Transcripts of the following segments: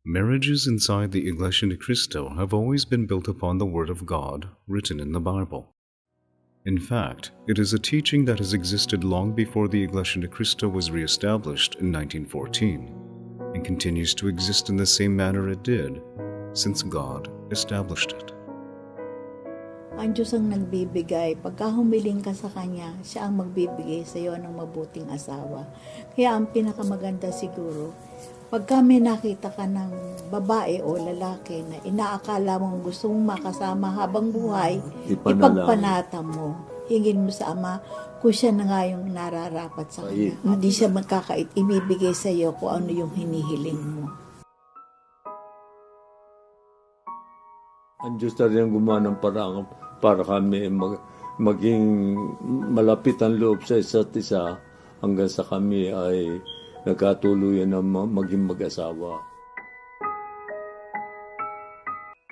Marriages inside the Iglesia ni Cristo have always been built upon the Word of God written in the Bible. In fact, it is a teaching that has existed long before the Iglesia ni Cristo was re-established in 1914 and continues to exist in the same manner it did since God established it. Ang Diyos ang nagbibigay. Pagka humiling ka sa Kanya, siya ang magbibigay sa iyo ng mabuting asawa. Kaya ang pinakamaganda siguro, pagka may nakita ka ng babae o lalaki na inaakala mong gusto mong makasama habang buhay, ipagpanata mo. Hingin mo sa Ama kung siya na nga yung nararapat sa Kanya. Hindi siya magkakait, ibibigay sa iyo kung ano yung hinihiling mo. Ang Diyos na rin ang gumawa ng parang para kami maging malapit ang loob sa isa't isa hanggang sa kami ay nagkatuluyan na maging mag-asawa.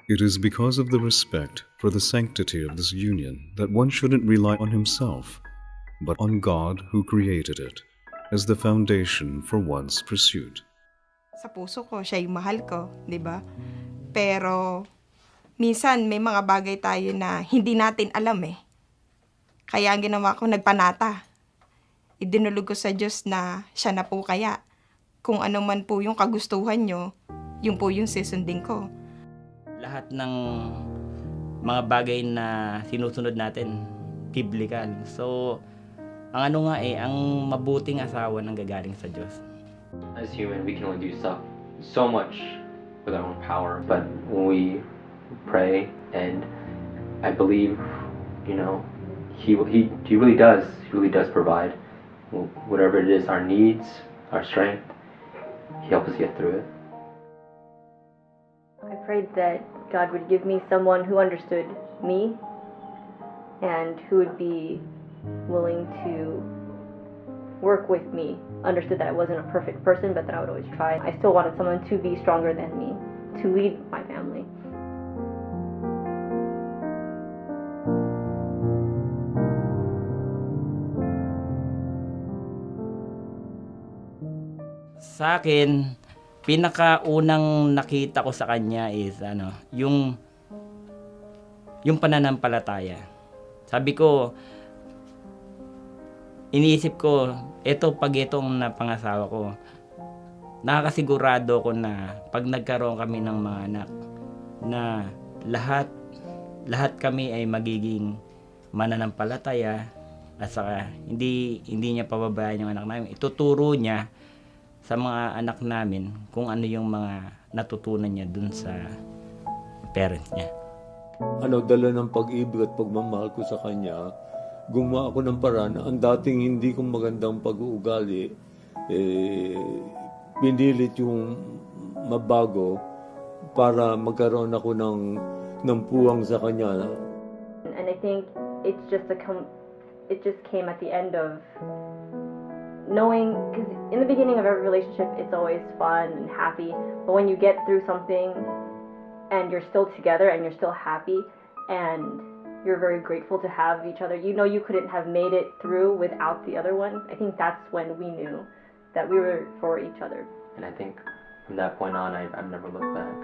It is because of the respect for the sanctity of this union that one shouldn't rely on himself, but on God who created it as the foundation for one's pursuit. Sa puso ko, siya yung mahal ko, di ba? Pero minsan may mga bagay tayo na hindi natin alam eh. Kaya ang ginawa ko, nagpanata. Idinulog ko sa Diyos na siya na po kaya. Kung ano man po yung kagustuhan nyo, yun po yung susundin ko. Lahat ng mga bagay na sinusunod natin, biblical. So, ang ano nga ang mabuting asawa nang gagaling sa Diyos. As human, we can only do so much with our own power. But when we pray, and I believe, He really does provide whatever it is, our needs, our strength. He helps us get through it. I prayed that God would give me someone who understood me and who would be willing to work with me. Understood that I wasn't a perfect person, but that I would always try. I still wanted someone to be stronger than me, to lead my family. Sa akin, pinakaunang nakita ko sa kanya is yung pananampalataya. Sabi ko, iniisip ko, pag itong napangasawa ko, nakakasigurado ko na pag nagkaroon kami ng mga anak, na lahat kami ay magiging mananampalataya at saka hindi niya pababayaan yung anak namin. Ituturo niya sa mga anak namin kung ano yung mga natutunan niya dun sa parents niya. Dala ng pag-ibig at pagmamahal ko sa kanya, gumawa ako ng paraan. Ang dating hindi kong magandang pag-uugali, pinilit yung mabago para magkaroon ako ng puwang sa kanya. And I think it just came at the end of knowing, because in the beginning of every relationship, it's always fun and happy. But when you get through something and you're still together and you're still happy and you're very grateful to have each other, you couldn't have made it through without the other one. I think that's when we knew that we were for each other. And I think from that point on, I've never looked back.